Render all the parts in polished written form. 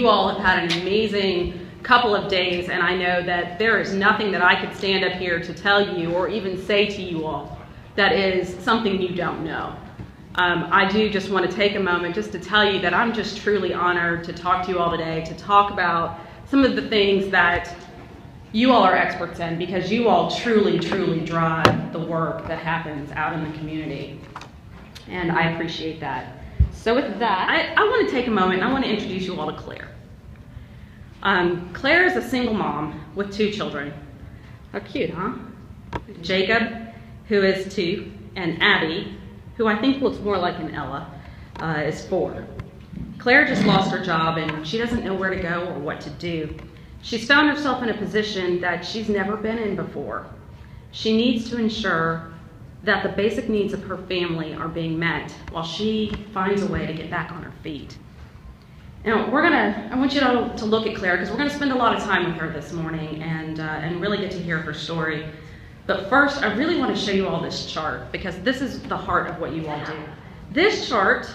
you all have had an amazing couple of days, and I know that there is nothing that I could stand up here to tell you or even say to you all that is something you don't know. I do just want to take a moment just to tell you that I'm just truly honored to talk to you all today, to talk about some of the things that you all are experts in, because you all truly, truly drive the work that happens out in the community. And I appreciate that. So with that, I want to take a moment and I want to introduce you all to Claire. Claire is a single mom with 2 children. How cute, huh? Jacob, who is 2, and Abby, who I think looks more like an Ella, is 4. Claire just lost her job and she doesn't know where to go or what to do. She's found herself in a position that she's never been in before. She needs to ensure that the basic needs of her family are being met while she finds a way to get back on her feet. Now, I want you to look at Claire, because we're going to spend a lot of time with her this morning and really get to hear her story. But first, I really want to show you all this chart, because this is the heart of what you all do. This chart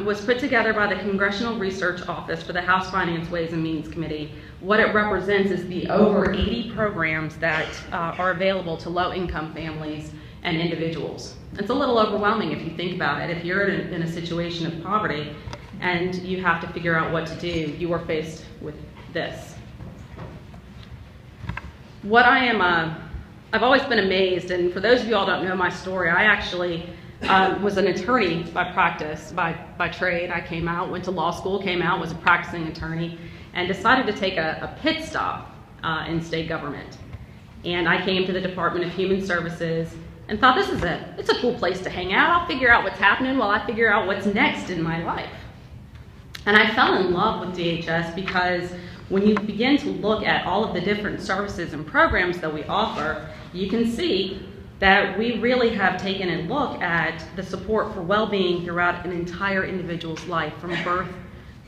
was put together by the Congressional Research Office for the House Finance Ways and Means Committee. What it represents is the over 80 programs that are available to low-income families and individuals. It's a little overwhelming if you think about it. If you're in a situation of poverty and you have to figure out what to do, you are faced with this. I've always been amazed, and for those of you all who don't know my story, I actually was an attorney by practice, by trade. I came out, went to law school, came out, was a practicing attorney, and decided to take a pit stop in state government. And I came to the Department of Human Services and thought, it's a cool place to hang out. I'll figure out what's happening while I figure out what's next in my life. And I fell in love with DHS because when you begin to look at all of the different services and programs that we offer, you can see that we really have taken a look at the support for well-being throughout an entire individual's life, from birth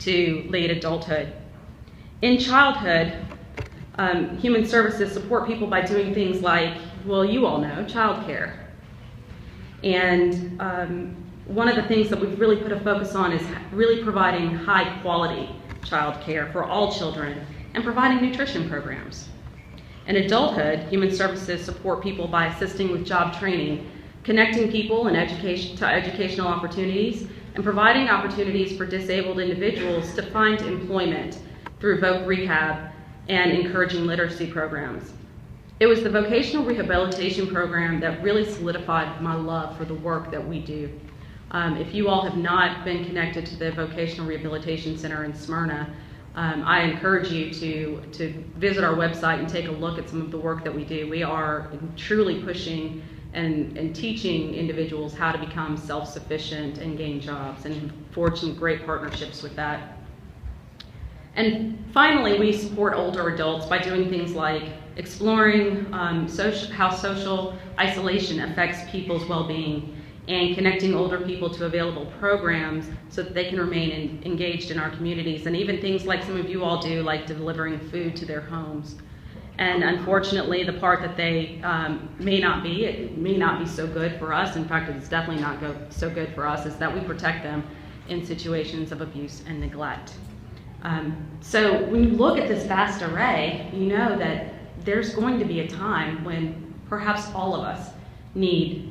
to late adulthood. In childhood, Human Services support people by doing things like, well, you all know, childcare. And one of the things that we've really put a focus on is really providing high-quality childcare for all children and providing nutrition programs. In adulthood, Human Services support people by assisting with job training, connecting people and educational opportunities, and providing opportunities for disabled individuals to find employment through voc rehab and encouraging literacy programs. It was the vocational rehabilitation program that really solidified my love for the work that we do. If you all have not been connected to the Vocational Rehabilitation Center in Smyrna, I encourage you to visit our website and take a look at some of the work that we do. We are truly pushing and teaching individuals how to become self-sufficient and gain jobs, and forge some great partnerships with that. And finally, we support older adults by doing things like exploring how social isolation affects people's well-being, and connecting older people to available programs so that they can remain engaged in our communities, and even things like some of you all do, like delivering food to their homes. And unfortunately, the part that they may not be so good for us, in fact, it's definitely not so good for us, is that we protect them in situations of abuse and neglect. So when you look at this vast array, you know that there's going to be a time when perhaps all of us need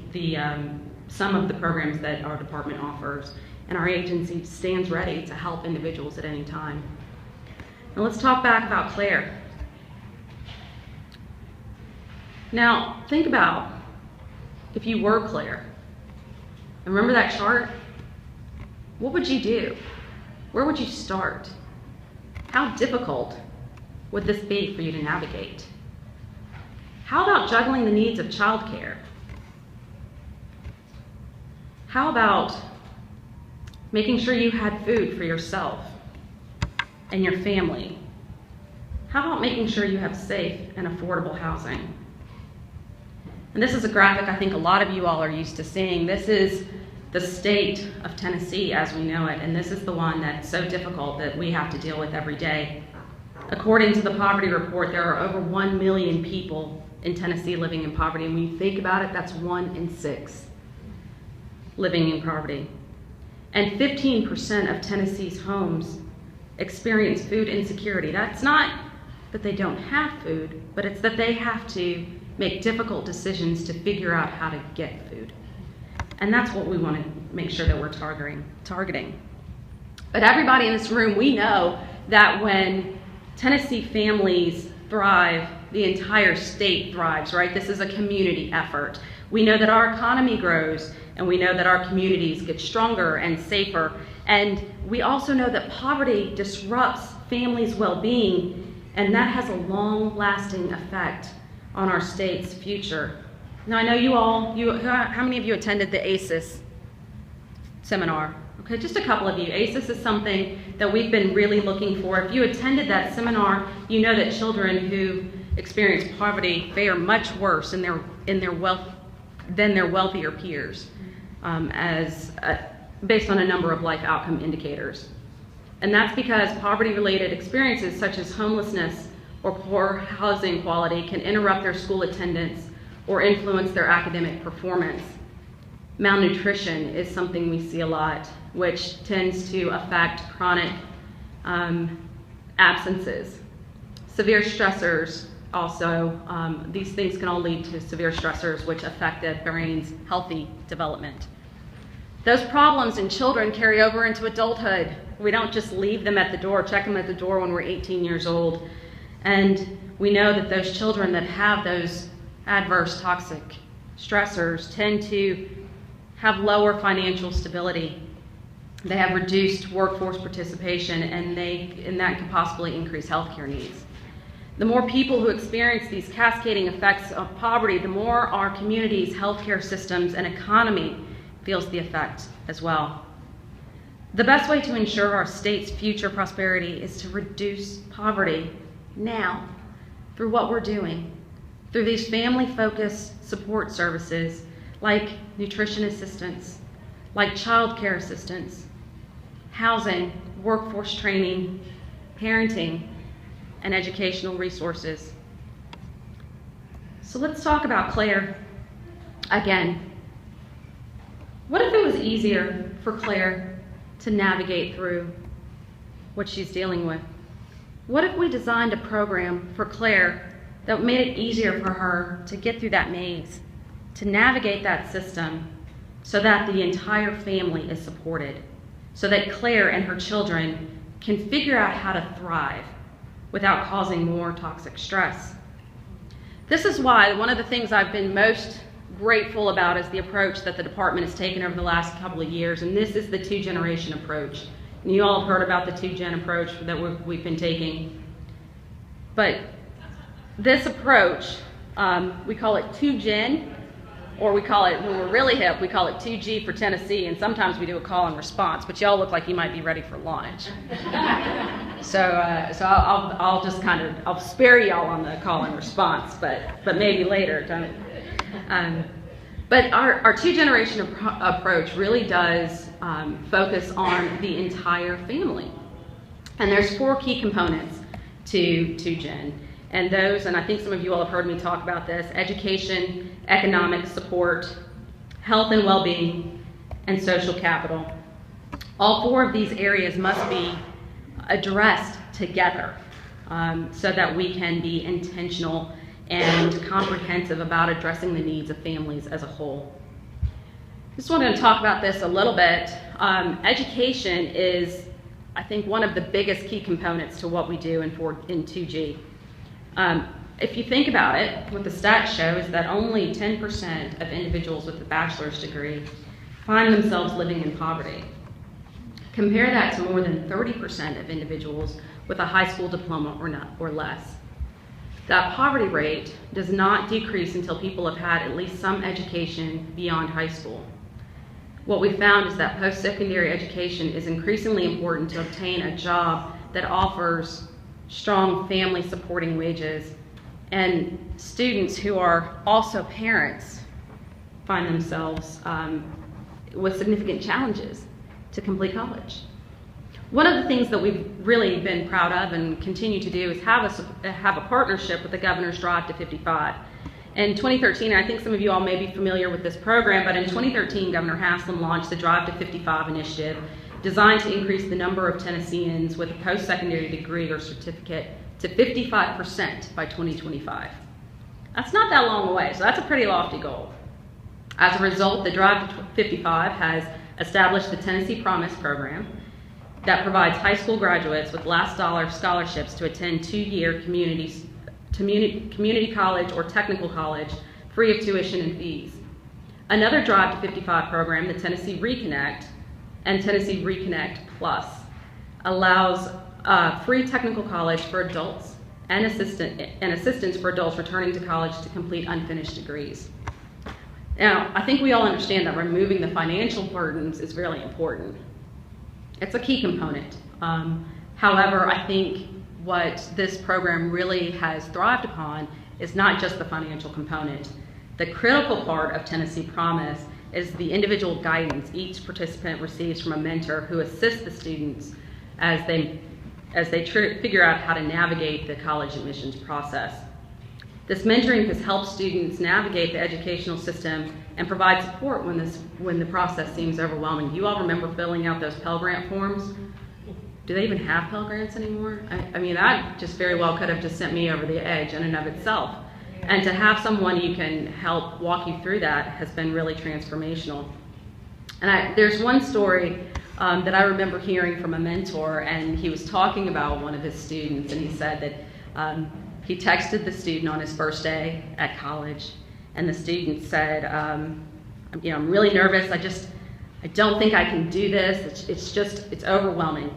some of the programs that our department offers, and our agency stands ready to help individuals at any time. Now let's talk back about Claire. Now think about if you were Claire. And remember that chart? What would you do? Where would you start? How difficult would this be for you to navigate? How about juggling the needs of childcare? How about making sure you had food for yourself and your family? How about making sure you have safe and affordable housing? And this is a graphic I think a lot of you all are used to seeing. This is the state of Tennessee as we know it, and this is the one that's so difficult that we have to deal with every day. According to the poverty report, there are over 1 million people in Tennessee living in poverty, and when you think about it, that's 1 in 6 living in poverty. And 15% of Tennessee's homes experience food insecurity. That's not that they don't have food, but it's that they have to make difficult decisions to figure out how to get food. And that's what we want to make sure that we're targeting. But everybody in this room, we know that when Tennessee families thrive, the entire state thrives, right? This is a community effort. We know that our economy grows, and we know that our communities get stronger and safer. And we also know that poverty disrupts families' well-being, and that has a long-lasting effect on our state's future. Now, I know how many of you attended the ACES seminar? Okay, just a couple of you. ACES is something that we've been really looking for. If you attended that seminar, you know that children who experience poverty fare much worse than their wealthier peers, based on a number of life outcome indicators. And that's because poverty-related experiences such as homelessness or poor housing quality can interrupt their school attendance or influence their academic performance. Malnutrition is something we see a lot, which tends to affect chronic absences. Severe stressors also, these things can all lead to severe stressors which affect the brain's healthy development. Those problems in children carry over into adulthood. We don't just leave them at the door, check them at the door when we're 18 years old. And we know that those children that have those adverse toxic stressors tend to have lower financial stability. They have reduced workforce participation, and that can possibly increase healthcare needs. The more people who experience these cascading effects of poverty, the more our communities, healthcare systems, and economy feels the effect as well. The best way to ensure our state's future prosperity is to reduce poverty now through what we're doing, through these family-focused support services like nutrition assistance, like child care assistance, housing, workforce training, parenting, and educational resources. So let's talk about Claire again. What if it was easier for Claire to navigate through what she's dealing with? What if we designed a program for Claire that made it easier for her to get through that maze, to navigate that system so that the entire family is supported, so that Claire and her children can figure out how to thrive without causing more toxic stress? This is why one of the things I've been most grateful about is the approach that the department has taken over the last couple of years, and this is the two-generation approach. And you all have heard about the two-gen approach that we've been taking. But this approach, we call it 2Gen, or we call it, when we're really hip, we call it 2G for Tennessee, and sometimes we do a call and response, but y'all look like you might be ready for lunch. So I'll just I'll spare y'all on the call and response, but maybe later. But our two-generation approach really does focus on the entire family. And there's 4 key components to 2Gen. And those, and I think some of you all have heard me talk about this: education, economic support, health and well-being, and social capital. All 4 of these areas must be addressed together so that we can be intentional and comprehensive about addressing the needs of families as a whole. Just wanted to talk about this a little bit. Education is, I think, one of the biggest key components to what we do in 2G. If you think about it, what the stats show is that only 10% of individuals with a bachelor's degree find themselves living in poverty. Compare that to more than 30% of individuals with a high school diploma or less. That poverty rate does not decrease until people have had at least some education beyond high school. What we found is that post-secondary education is increasingly important to obtain a job that offers strong family supporting wages, and students who are also parents find themselves with significant challenges to complete college. One of the things that we've really been proud of and continue to do is have a partnership with the Governor's Drive to 55. In 2013, I think some of you all may be familiar with this program, but in 2013, Governor Haslam launched the Drive to 55 initiative designed to increase the number of Tennesseans with a post-secondary degree or certificate to 55% by 2025. That's not that long away, so that's a pretty lofty goal. As a result, the Drive to 55 has established the Tennessee Promise program that provides high school graduates with last dollar scholarships to attend 2-year community college or technical college free of tuition and fees. Another Drive to 55 program, the Tennessee Reconnect and Tennessee Reconnect Plus, allows free technical college for adults and assistance for adults returning to college to complete unfinished degrees. Now, I think we all understand that removing the financial burdens is really important. It's a key component. However, I think what this program really has thrived upon is not just the financial component. The critical part of Tennessee Promise is the individual guidance each participant receives from a mentor who assists the students as they figure out how to navigate the college admissions process. This mentoring has helped students navigate the educational system and provide support when the process seems overwhelming. Do you all remember filling out those Pell Grant forms? Do they even have Pell Grants anymore? I mean, that just very well could have just sent me over the edge in and of itself. And to have someone you can help walk you through that has been really transformational. And there's one story that I remember hearing from a mentor, and he was talking about one of his students, and he said that he texted the student on his first day at college, and the student said, I'm really nervous. I don't think I can do this. It's overwhelming.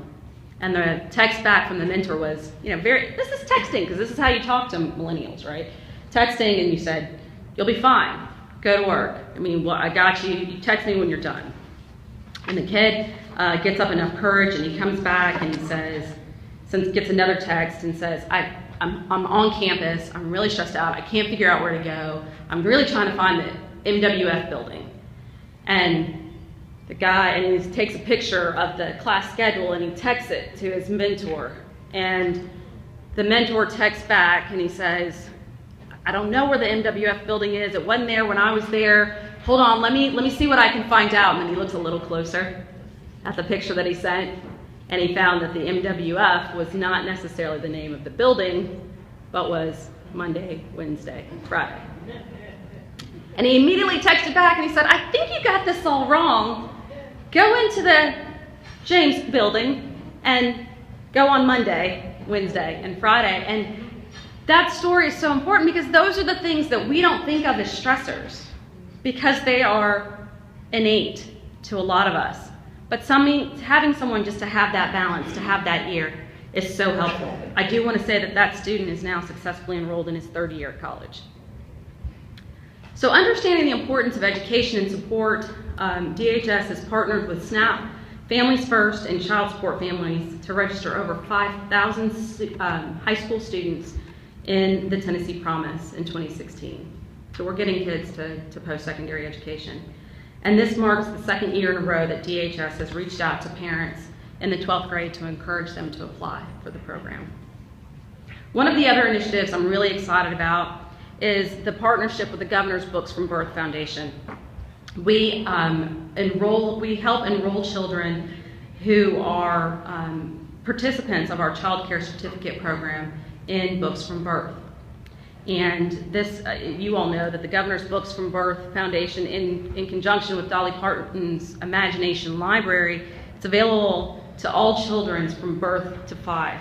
And the text back from the mentor was, this is texting, because this is how you talk to millennials, right? Texting, and you said, you'll be fine. Go to work. I got you. You text me when you're done. And the kid gets up enough courage, and he comes back and he says, gets another text and says, I'm on campus. I'm really stressed out. I can't figure out where to go. I'm really trying to find the MWF building. And the guy, and he takes a picture of the class schedule and he texts it to his mentor. And the mentor texts back and he says, I don't know where the MWF building is. It wasn't there when I was there. Hold on, let me see what I can find out. And then he looks a little closer at the picture that he sent, and he found that the MWF was not necessarily the name of the building, but was Monday, Wednesday, Friday. And he immediately texted back and he said, I think you got this all wrong. Go into the James building and go on Monday, Wednesday, and Friday. And that story is so important because those are the things that we don't think of as stressors because they are innate to a lot of us. But having someone just to have that balance, to have that ear, is so helpful. I do want to say that student is now successfully enrolled in his 3rd year of college. So understanding the importance of education and support, DHS has partnered with SNAP, Families First, and Child Support Families to register over 5,000 high school students in the Tennessee Promise in 2016. So we're getting kids to post-secondary education. And this marks the 2nd year in a row that DHS has reached out to parents in the 12th grade to encourage them to apply for the program. One of the other initiatives I'm really excited about is the partnership with the Governor's Books from Birth Foundation. We help enroll children who are participants of our Child Care Certificate program in Books from Birth. And this, you all know that the Governor's Books from Birth Foundation, in conjunction with Dolly Parton's Imagination Library, it's available to all children from birth to 5.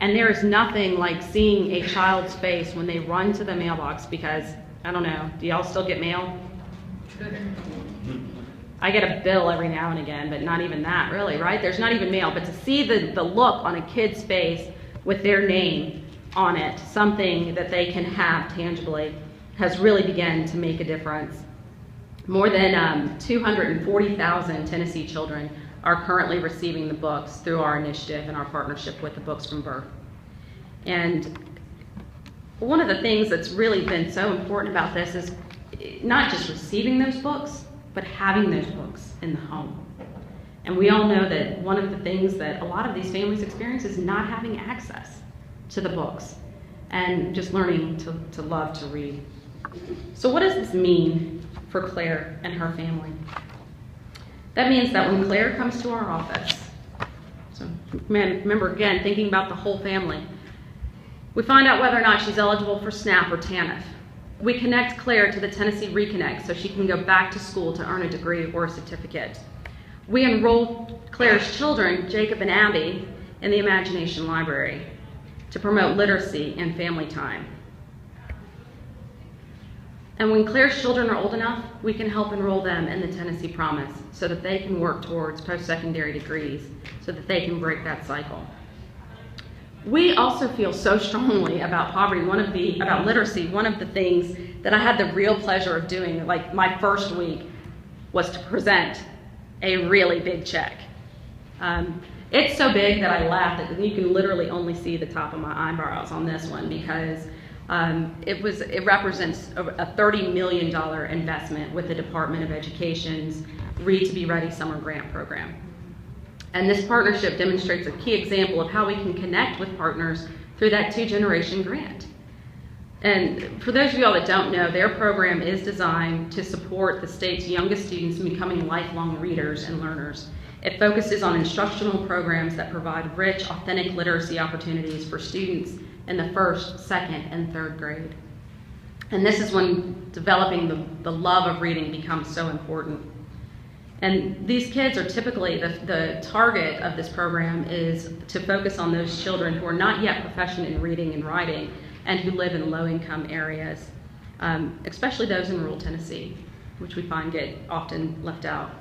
And there is nothing like seeing a child's face when they run to the mailbox because, I don't know, do y'all still get mail? I get a bill every now and again, but not even that, really, right? There's not even mail. But to see the look on a kid's face with their name on it, something that they can have tangibly, has really begun to make a difference. More than 240,000 Tennessee children are currently receiving the books through our initiative and our partnership with the Books from Birth. And one of the things that's really been so important about this is not just receiving those books, but having those books in the home. And we all know that one of the things that a lot of these families experience is not having access to the books and just learning to love to read. So what does this mean for Claire and her family? That means that when Claire comes to our office, so remember again, thinking about the whole family, we find out whether or not she's eligible for SNAP or TANF. We connect Claire to the Tennessee Reconnect so she can go back to school to earn a degree or a certificate. We enroll Claire's children, Jacob and Abby, in the Imagination Library to promote literacy and family time. And when Claire's children are old enough, we can help enroll them in the Tennessee Promise so that they can work towards post-secondary degrees so that they can break that cycle. We also feel so strongly about poverty, about literacy. One of the things that I had the real pleasure of doing, like my first week, was to present a really big check. It's so big that I laughed, and you can literally only see the top of my eyebrows on this one because it represents a $30 million investment with the Department of Education's Read to Be Ready Summer Grant Program. And this partnership demonstrates a key example of how we can connect with partners through that two-generation grant. And for those of you all that don't know, their program is designed to support the state's youngest students in becoming lifelong readers and learners. It focuses on instructional programs that provide rich, authentic literacy opportunities for students in the first, second, and third grade. And this is when developing the love of reading becomes so important. And these kids are typically, the target of this program is to focus on those children who are not yet proficient in reading and writing and who live in low-income areas, especially those in rural Tennessee, which we find get often left out.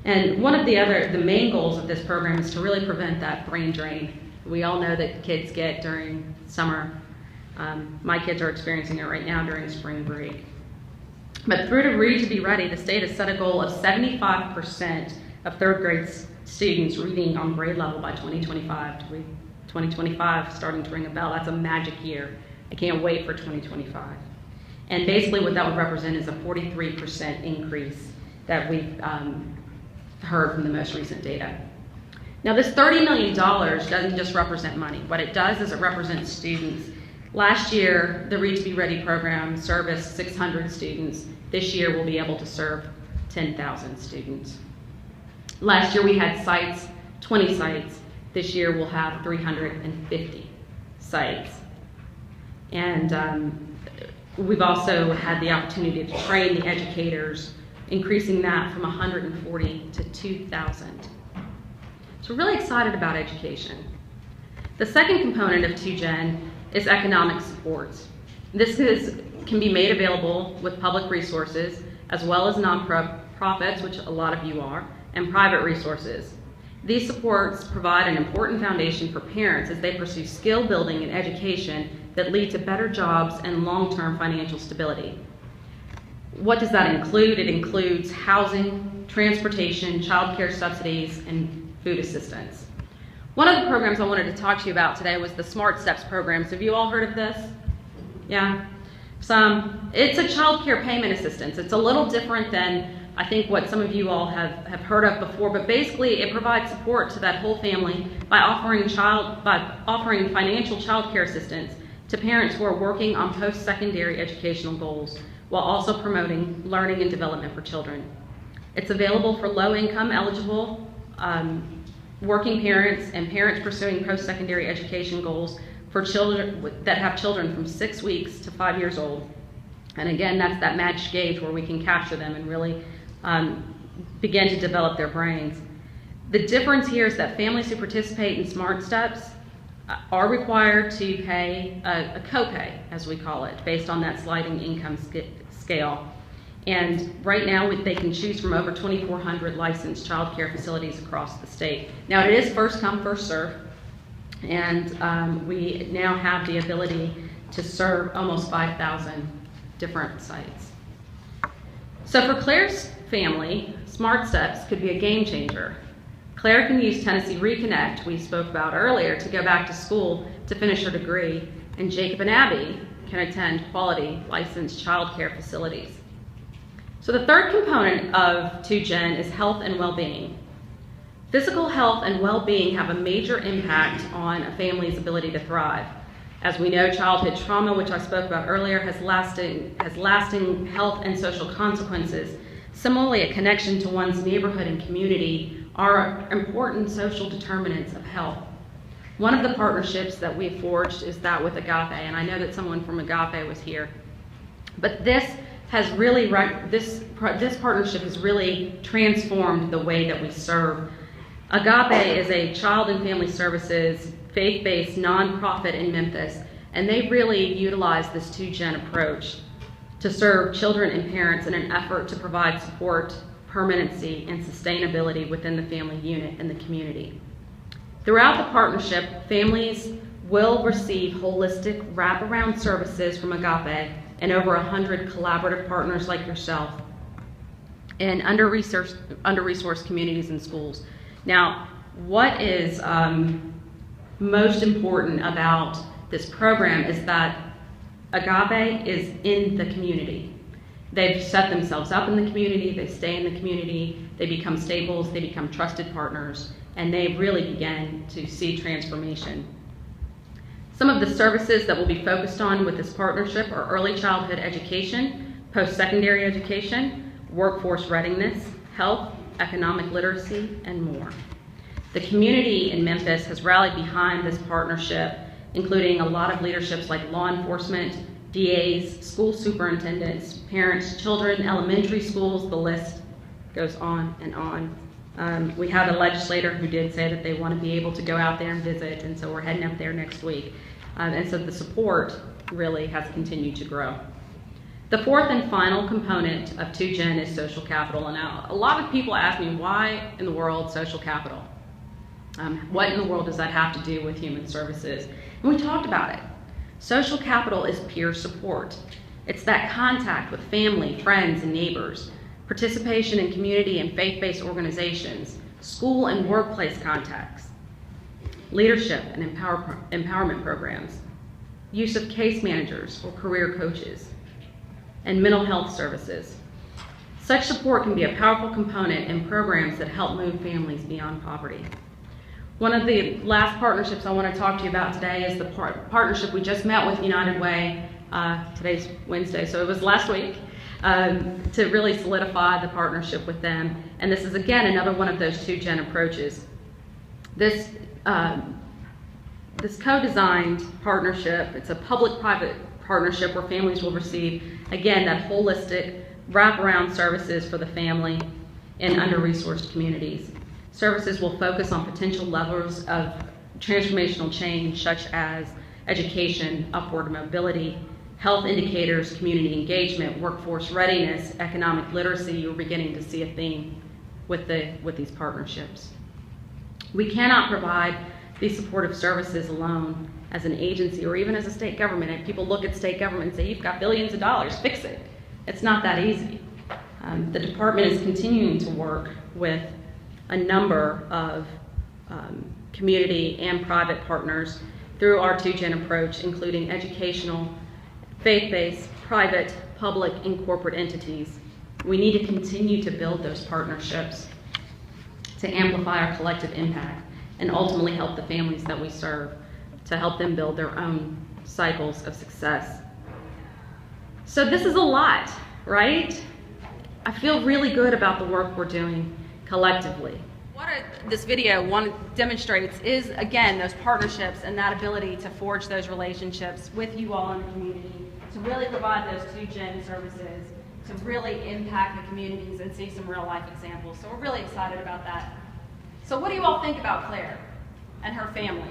And one of the main goals of this program is to really prevent that brain drain we all know that kids get during summer. My kids are experiencing it right now during spring break. But through to Read to Be Ready, the state has set a goal of 75% of third grade students reading on grade level by 2025. 2025 starting to ring a bell. That's a magic year. I can't wait for 2025. And basically what that would represent is a 43% increase that we've heard from the most recent data. Now this $30 million doesn't just represent money. What it does is it represents students. Last year, the Read to Be Ready program serviced 600 students. This year, we'll be able to serve 10,000 students. Last year, we had sites, 20 sites. This year, we'll have 350 sites. And we've also had the opportunity to train the educators, increasing that from 140 to 2,000. So we're really excited about education. The second component of 2Gen is economic supports. This can be made available with public resources as well as nonprofits, which a lot of you are, and private resources. These supports provide an important foundation for parents as they pursue skill building and education that lead to better jobs and long-term financial stability. What does that include? It includes housing, transportation, child care subsidies, and food assistance. One of the programs I wanted to talk to you about today was the Smart Steps program. So have you all heard of this? Yeah? It's a child care payment assistance. It's a little different than I think what some of you all have heard of before, but basically it provides support to that whole family by offering financial child care assistance to parents who are working on post-secondary educational goals while also promoting learning and development for children. It's available for low-income eligible working parents and parents pursuing post-secondary education goals for children that have children from 6 weeks to 5 years old. And again, that's that magic age where we can capture them and really begin to develop their brains. The difference here is that families who participate in Smart Steps are required to pay a copay, as we call it, based on that sliding income scale. And right now, they can choose from over 2,400 licensed child care facilities across the state. Now, it is first come, first serve, and we now have the ability to serve almost 5,000 different sites. So for Claire's family, Smart Steps could be a game changer. Claire can use Tennessee Reconnect, we spoke about earlier, to go back to school to finish her degree, and Jacob and Abby can attend quality licensed child care facilities. So the third component of 2Gen is health and well-being. Physical health and well-being have a major impact on a family's ability to thrive. As we know, childhood trauma, which I spoke about earlier, has lasting health and social consequences Similarly, a connection to one's neighborhood and community are important social determinants of health. One of the partnerships that we've forged is that with Agape, and I know that someone from Agape was here. But this has really, this partnership has really transformed the way that we serve. Agape is a child and family services, faith-based nonprofit in Memphis, and they really utilize this 2-gen approach to serve children and parents in an effort to provide support, permanency, and sustainability within the family unit and the community. Throughout the partnership, families will receive holistic wraparound services from Agape and over 100 collaborative partners like yourself in under-resourced communities and schools. Now, what is most important about this program is that Agape is in the community. They've set themselves up in the community, they stay in the community, they become staples, they become trusted partners, and they really began to see transformation. Some of the services that will be focused on with this partnership are early childhood education, post-secondary education, workforce readiness, health, economic literacy, and more. The community in Memphis has rallied behind this partnership, including a lot of leaderships like law enforcement, DAs, school superintendents, parents, children, elementary schools, the list goes on and on. We have a legislator who did say that they want to be able to go out there and visit, and so we're heading up there next week. And so the support really has continued to grow. The fourth and final component of 2Gen is social capital. And now a lot of people ask me, why in the world social capital? What in the world does that have to do with human services? And we talked about it. Social capital is peer support. It's that contact with family, friends, and neighbors, participation in community and faith-based organizations, school and workplace contacts, leadership and empowerment programs, use of case managers or career coaches, and mental health services. Such support can be a powerful component in programs that help move families beyond poverty. One of the last partnerships I want to talk to you about today is the partnership we just met with United Way. Today's Wednesday, so it was last week, to really solidify the partnership with them. And this is, again, another one of those 2Gen approaches. This co-designed partnership, it's a public-private partnership where families will receive, again, that holistic wraparound services for the family in under-resourced communities. Services will focus on potential levels of transformational change, such as education, upward mobility, health indicators, community engagement, workforce readiness, economic literacy. You're beginning to see a theme with these partnerships. We cannot provide these supportive services alone as an agency or even as a state government. And people look at state government and say, you've got billions of dollars, fix it. It's not that easy. The department is continuing to work with a number of community and private partners through our 2Gen approach, including educational, faith-based, private, public, and corporate entities. We need to continue to build those partnerships to amplify our collective impact and ultimately help the families that we serve to help them build their own cycles of success. So this is a lot, right? I feel really good about the work we're doing collectively. What this video demonstrates is, again, those partnerships and that ability to forge those relationships with you all in the community, to really provide those 2Gen services, to really impact the communities and see some real life examples. So we're really excited about that. So what do you all think about Claire and her family?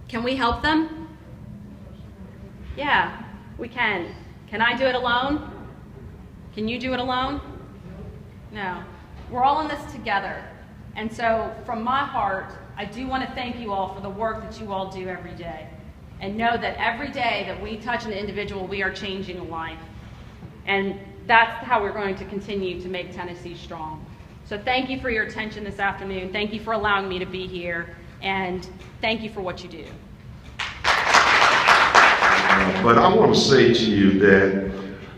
Can we help them? Yeah, we can. Can I do it alone? Can you do it alone? No. We're all in this together. And so from my heart, I do want to thank you all for the work that you all do every day. And know that every day that we touch an individual, we are changing a life. And that's how we're going to continue to make Tennessee strong. So thank you for your attention this afternoon. Thank you for allowing me to be here. And thank you for what you do. But I want to say to you that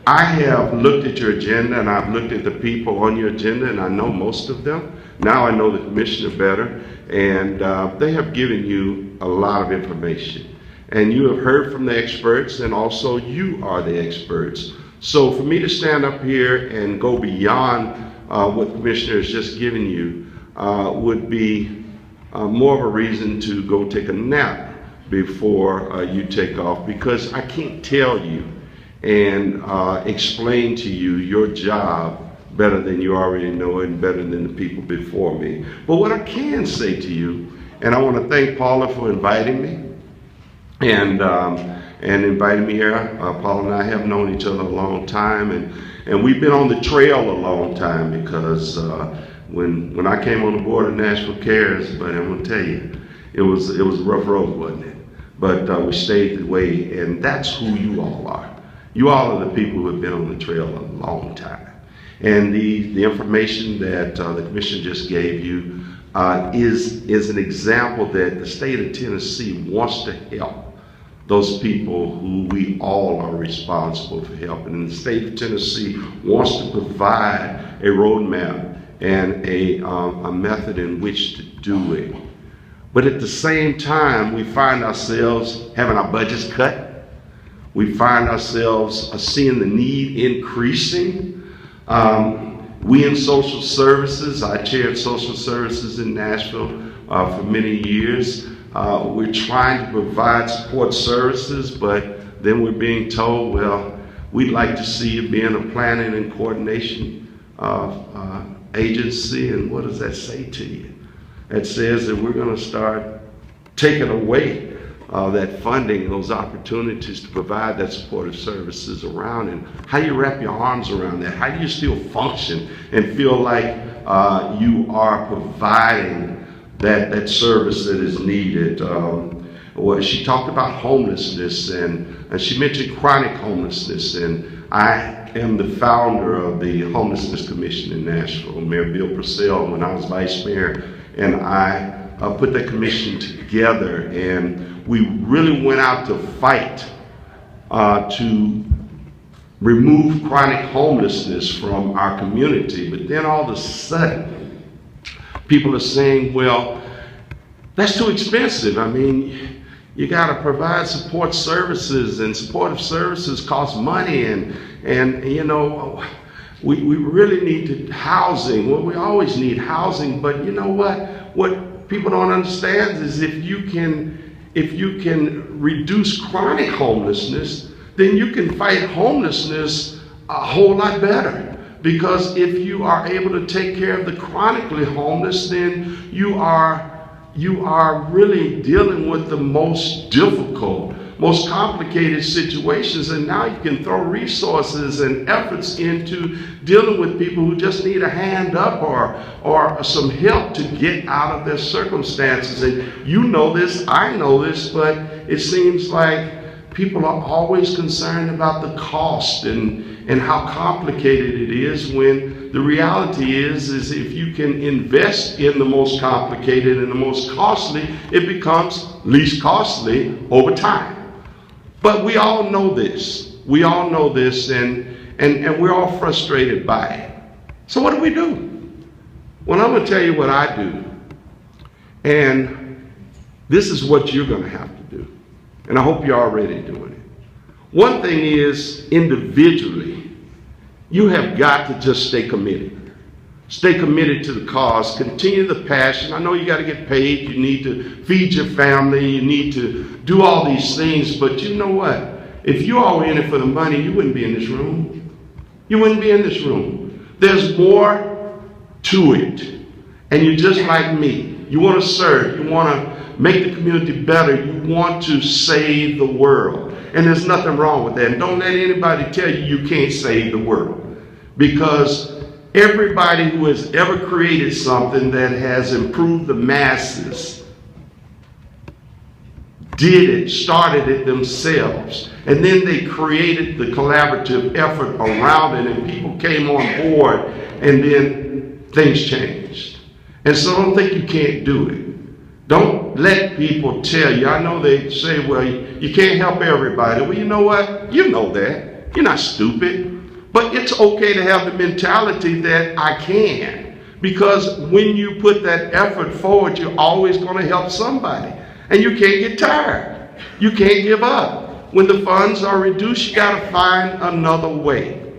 I have looked at your agenda and I've looked at the people on your agenda, and I know most of them. Now I know the commissioner better, and they have given you a lot of information. And you have heard from the experts, and also you are the experts. So for me to stand up here and go beyond what the Commissioner has just given you would be more of a reason to go take a nap before you take off, because I can't tell you and explain to you your job better than you already know it and better than the people before me. But what I can say to you, and I want to thank Paula for inviting me and inviting me here. Paula and I have known each other a long time, and we've been on the trail a long time, because when I came on the board of Nashville Cares, but I'm going to tell you, it was a rough road, wasn't it? But we stayed the way, and that's who you all are. You all are the people who have been on the trail a long time. And the information that the Commission just gave you is an example that the state of Tennessee wants to help those people who we all are responsible for helping. And the state of Tennessee wants to provide a roadmap and a method in which to do it. But at the same time, we find ourselves having our budgets cut. We find ourselves seeing the need increasing. We in social services, I chaired social services in Nashville for many years. We're trying to provide support services, but then we're being told, well, we'd like to see you being a planning and coordination agency. And what does that say to you? It says that we're going to start taking away that funding, those opportunities to provide that supportive services around. And how do you wrap your arms around that? How do you still function and feel like you are providing that service that is needed? Well, she talked about homelessness, and she mentioned chronic homelessness, and I am the founder of the Homelessness Commission in Nashville. Mayor Bill Purcell, when I was vice mayor, and I put that commission together, and we really went out to fight to remove chronic homelessness from our community. But then all of a sudden, people are saying, well, that's too expensive. I mean, you got to provide support services, and supportive services cost money, and you know, we really need housing. Well, we always need housing, but you know what people don't understand is if you can reduce chronic homelessness, then you can fight homelessness a whole lot better. Because if you are able to take care of the chronically homeless, then you are really dealing with the most difficult, most complicated situations, and now you can throw resources and efforts into dealing with people who just need a hand up or some help to get out of their circumstances. And you know this, I know this, but it seems like people are always concerned about the cost and how complicated it is, when the reality is if you can invest in the most complicated and the most costly, it becomes least costly over time. But we all know this. We all know this, and we're all frustrated by it. So what do we do? Well, I'm going to tell you what I do. And this is what you're going to have to do. And I hope you're already doing it. One thing is, individually, you have got to just stay committed. Stay committed to the cause. Continue the passion. I know you got to get paid. You need to feed your family. You need to do all these things. But you know what? If you all were in it for the money, you wouldn't be in this room. You wouldn't be in this room. There's more to it. And you're just like me. You want to serve. You want to make the community better. You want to save the world. And there's nothing wrong with that. And don't let anybody tell you you can't save the world. Because everybody who has ever created something that has improved the masses did it, started it themselves. And then they created the collaborative effort around it, and people came on board, and then things changed. And so don't think you can't do it. Don't let people tell you. I know they say, well, you can't help everybody. Well, you know what? You know that. You're not stupid. But it's okay to have the mentality that I can. Because when you put that effort forward, you're always going to help somebody. And you can't get tired. You can't give up. when the funds are reduced, you got to find another way.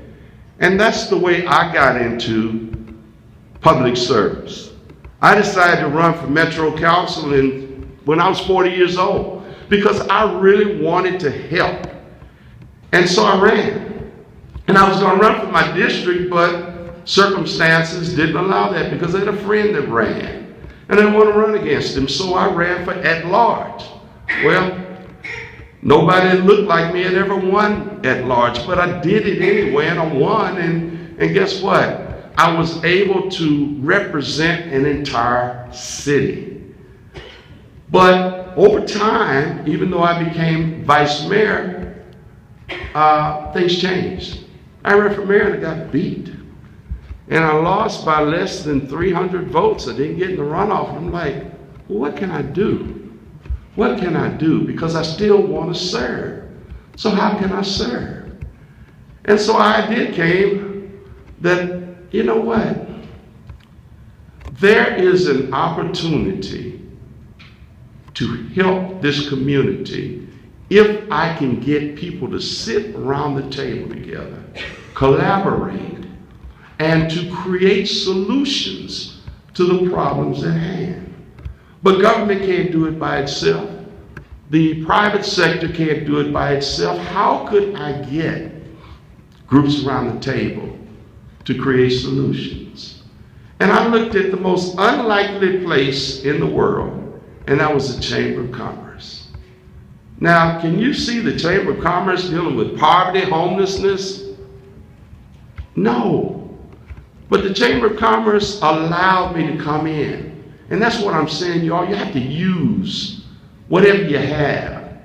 And that's the way I got into public service. I decided to run for Metro Council when I was 40 years old because I really wanted to help. And so I ran. And I was going to run for my district, but circumstances didn't allow that because I had a friend that ran. And I didn't want to run against him, so I ran for at-large. Well, nobody that looked like me had ever won at-large, but I did it anyway, and I won, and guess what? I was able to represent an entire city. But over time, even though I became vice mayor, things changed. I ran for mayor and I got beat. And I lost by less than 300 votes. I didn't get in the runoff. I'm like, well, what can I do? What can I do? Because I still want to serve. So how can I serve? And so I did came that, you know what? There is an opportunity to help this community if I can get people to sit around the table together, collaborate, and to create solutions to the problems at hand. But government can't do it by itself. The private sector can't do it by itself. How could I get groups around the table to create solutions? And I looked at the most unlikely place in the world, and that was the Chamber of Commerce. Now, can you see the Chamber of Commerce dealing with poverty, homelessness? No. But the Chamber of Commerce allowed me to come in. And that's what I'm saying, y'all. You have to use whatever you have.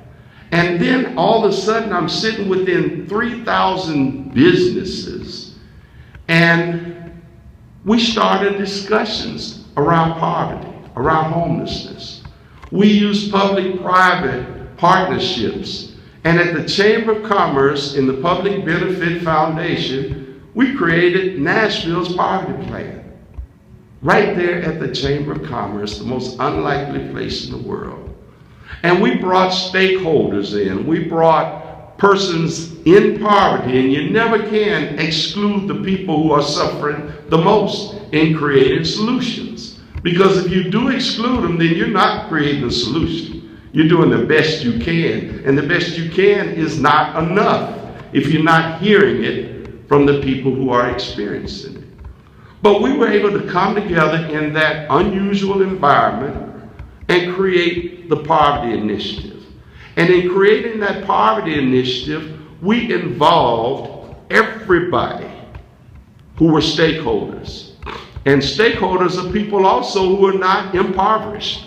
And then all of a sudden, I'm sitting within 3,000 businesses. And we started discussions around poverty, around homelessness. We used public-private partnerships. And at the Chamber of Commerce, in the Public Benefit Foundation, we created Nashville's poverty plan. Right there at the Chamber of Commerce, the most unlikely place in the world. And we brought stakeholders in. We brought persons in poverty, and you never can exclude the people who are suffering the most in creating solutions. Because if you do exclude them, then you're not creating a solution. You're doing the best you can, and the best you can is not enough if you're not hearing it from the people who are experiencing it. But we were able to come together in that unusual environment and create the Poverty Initiative. And in creating that Poverty Initiative, we involved everybody who were stakeholders. And stakeholders are people also who are not impoverished.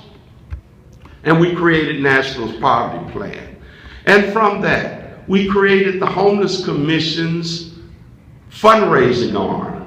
And we created Nashville's Poverty Plan. And from that, we created the Homeless Commission's fundraising arm.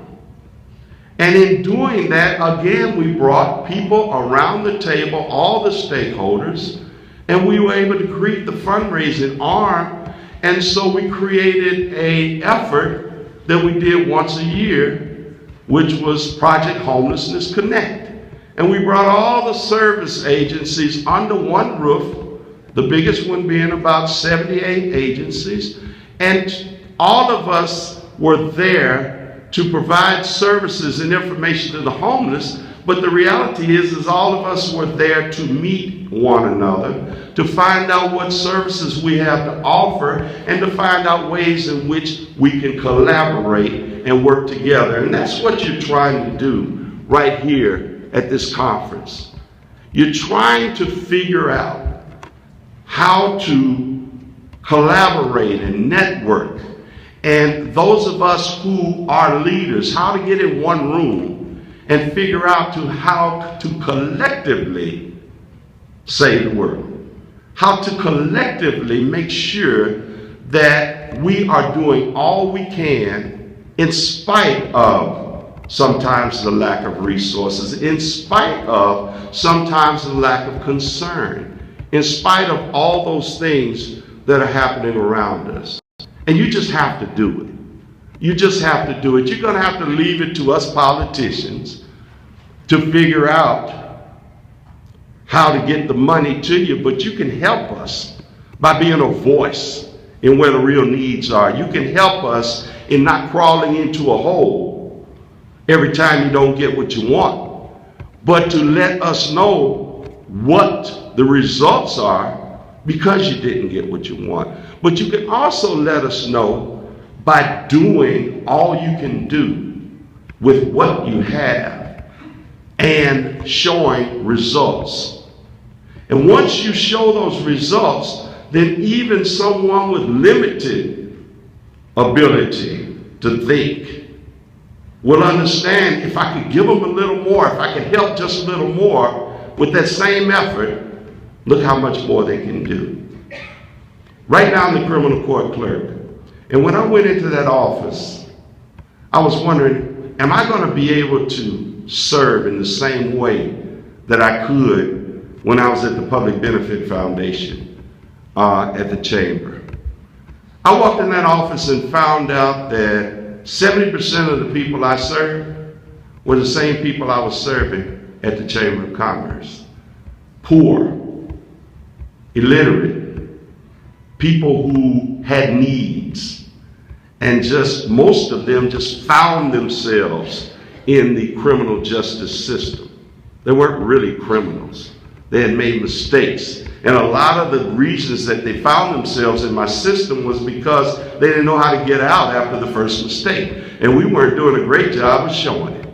And in doing that, again, we brought people around the table, all the stakeholders, and we were able to create the fundraising arm. And so we created an effort that we did once a year, which was Project Homelessness Connect. And we brought all the service agencies under one roof, the biggest one being about 78 agencies, and all of us were there to provide services and information to the homeless, but the reality is all of us were there to meet one another, to find out what services we have to offer, and to find out ways in which we can collaborate and work together. And that's what you're trying to do right here at this conference. You're trying to figure out how to collaborate and network. And those of us who are leaders, how to get in one room and figure out how to collectively save the world. How to collectively make sure that we are doing all we can in spite of sometimes the lack of resources, in spite of sometimes the lack of concern, in spite of all those things that are happening around us. And you just have to do it. You just have to do it. You're going to have to leave it to us politicians to figure out how to get the money to you, but you can help us by being a voice in where the real needs are. You can help us in not crawling into a hole every time you don't get what you want, but to let us know what the results are because you didn't get what you want. But you can also let us know by doing all you can do with what you have and showing results. And once you show those results, then even someone with limited ability to think will understand, if I could give them a little more, if I could help just a little more with that same effort, look how much more they can do. Right now I'm the criminal court clerk. And when I went into that office, I was wondering, am I going to be able to serve in the same way that I could when I was at the Public Benefit Foundation at the chamber? I walked in that office and found out that 70% of the people I served were the same people I was serving at the Chamber of Commerce. Poor, illiterate, people who had needs, and just most of them just found themselves in the criminal justice system. They weren't really criminals. They had made mistakes. And a lot of the reasons that they found themselves in my system was because they didn't know how to get out after the first mistake. And we weren't doing a great job of showing it.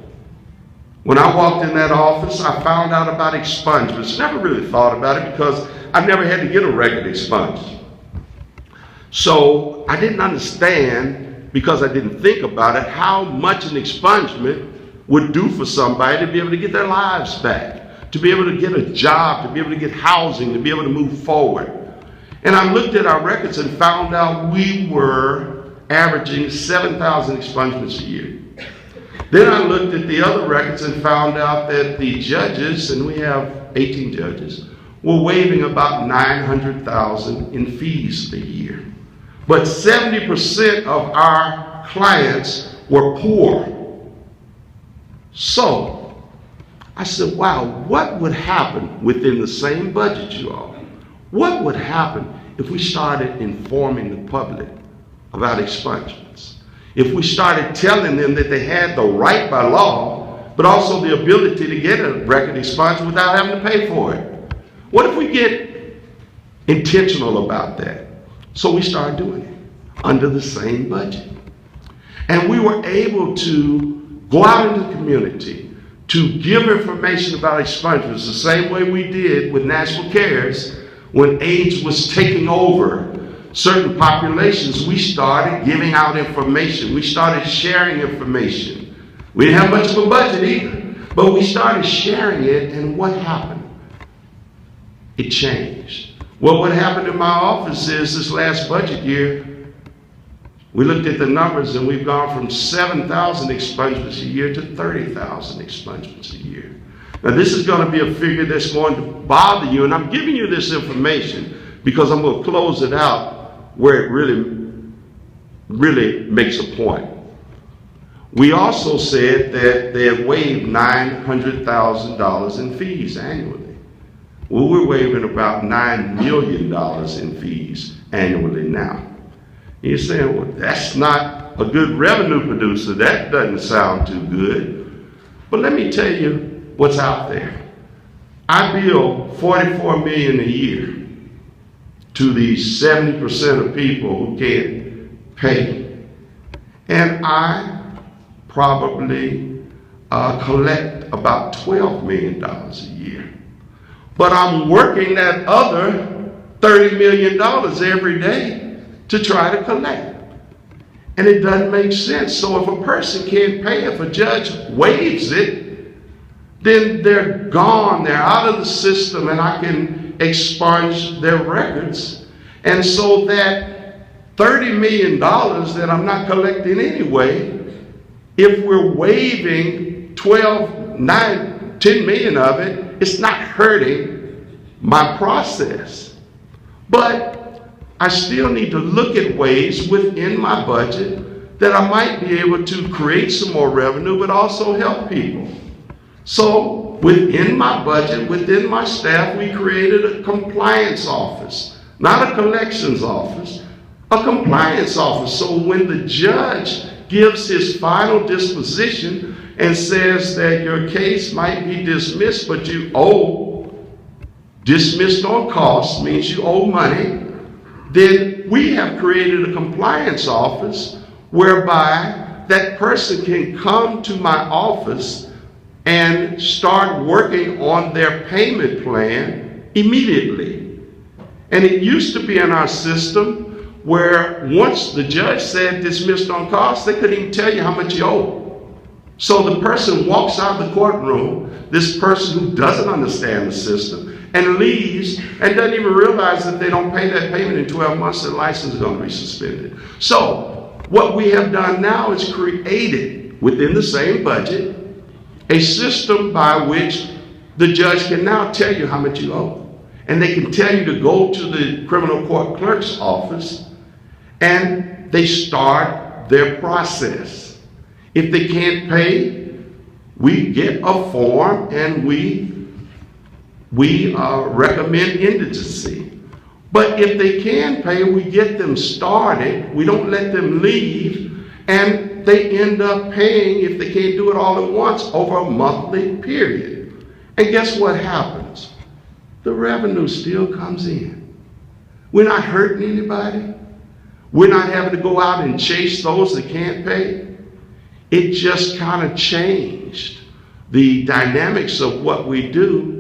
When I walked in that office, I found out about expungements. Never really thought about it because I never had to get a record expunged. So I didn't understand, because I didn't think about it, how much an expungement would do for somebody to be able to get their lives back, to be able to get a job, to be able to get housing, to be able to move forward. And I looked at our records and found out we were averaging 7,000 expungements a year. Then I looked at the other records and found out that the judges, and we have 18 judges, were waiving about $900,000 in fees a year. But 70% of our clients were poor. So I said, wow, what would happen within the same budget, you all? What would happen if we started informing the public about expungements? If we started telling them that they had the right by law, but also the ability to get a record expunged without having to pay for it? What if we get intentional about that? So we started doing it under the same budget. And we were able to go out into the community to give information about expungements the same way we did with National Cares. When AIDS was taking over certain populations, we started giving out information. We started sharing information. We didn't have much of a budget either, but we started sharing it, and what happened? It changed. Well, what happened in my office is this last budget year, we looked at the numbers and we've gone from 7,000 expungements a year to 30,000 expungements a year. Now, this is going to be a figure that's going to bother you, and I'm giving you this information because I'm going to close it out where it really makes a point. We also said that they had waived $900,000 in fees annually. Well, we're waiving about $9 million in fees annually now. You're saying, well, that's not a good revenue producer. That doesn't sound too good. But let me tell you what's out there. I bill $44 million a year to the 70% of people who can't pay. And I probably collect about $12 million a year. But I'm working that other $30 million every day to try to collect. And it doesn't make sense. So if a person can't pay, if a judge waives it, then they're gone, they're out of the system, and I can expunge their records. And so that $30 million that I'm not collecting anyway, if we're waiving 10 million of it, it's not hurting my process. But I still need to look at ways within my budget that I might be able to create some more revenue, but also help people. So within my budget, within my staff, we created a compliance office. not a collections office, a compliance office. So when the judge gives his final disposition and says that your case might be dismissed, but you owe, dismissed on cost means you owe money, then we have created a compliance office whereby that person can come to my office and start working on their payment plan immediately. And it used to be in our system where once the judge said dismissed on cost, they couldn't even tell you how much you owe. So the person walks out of the courtroom, this person who doesn't understand the system, and leaves and doesn't even realize that they don't pay that payment in 12 months, their license is going to be suspended. So what we have done now is created within the same budget a system by which the judge can now tell you how much you owe. And they can tell you to go to the criminal court clerk's office and they start their process. If they can't pay, we get a form and we recommend indigency. But if they can pay, we get them started. We don't let them leave, and they end up paying, if they can't do it all at once, over a monthly period. And guess what happens? The revenue still comes in. We're not hurting anybody. We're not having to go out and chase those that can't pay. It just kind of changed the dynamics of what we do.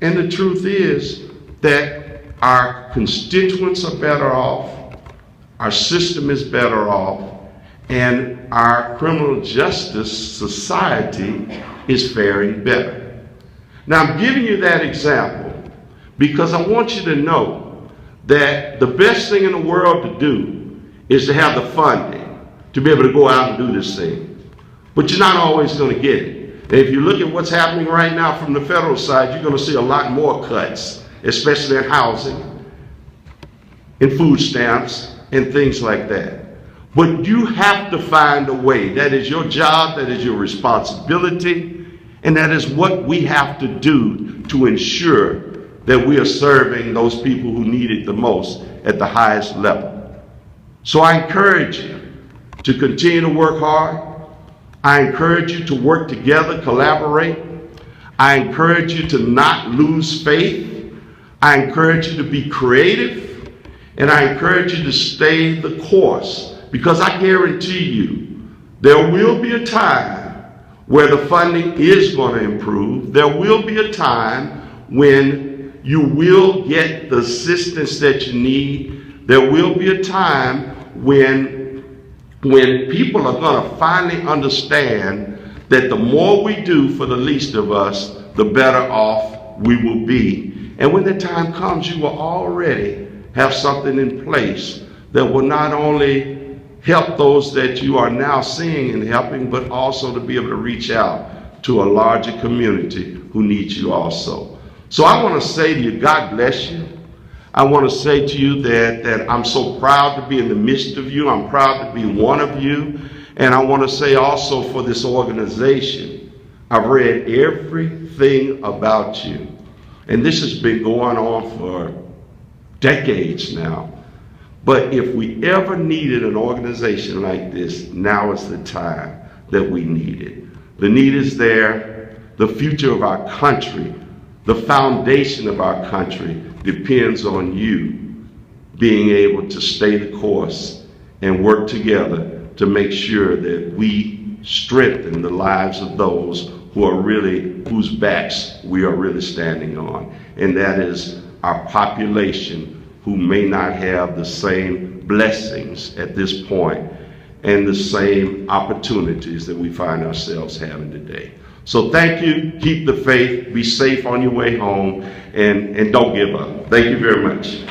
And the truth is that our constituents are better off, our system is better off, and our criminal justice society is faring better. Now, I'm giving you that example because I want you to know that the best thing in the world to do is to have the funding to be able to go out and do this thing. But you're not always going to get it. And if you look at what's happening right now from the federal side, you're going to see a lot more cuts, especially in housing, in food stamps, and things like that. But you have to find a way. That is your job, that is your responsibility, and that is what we have to do to ensure that we are serving those people who need it the most at the highest level. So I encourage you to continue to work hard. I encourage you to work together, collaborate. I encourage you to not lose faith. I encourage you to be creative. And I encourage you to stay the course, because I guarantee you there will be a time where the funding is going to improve. There will be a time when you will get the assistance that you need. There will be a time when people are going to finally understand that the more we do for the least of us, the better off we will be. And when the time comes, you will already have something in place that will not only help those that you are now seeing and helping, but also to be able to reach out to a larger community who needs you also. So I want to say to you, God bless you. I want to say to you that I'm so proud to be in the midst of you. I'm proud to be one of you. And I want to say also for this organization, I've read everything about you. And this has been going on for decades now. But if we ever needed an organization like this, now is the time that we need it. The need is there. The future of our country, the foundation of our country, depends on you being able to stay the course and work together to make sure that we strengthen the lives of those whose backs we are really standing on. And that is our population, who may not have the same blessings at this point and the same opportunities that we find ourselves having today. So thank you, keep the faith, be safe on your way home, and don't give up. Thank you very much.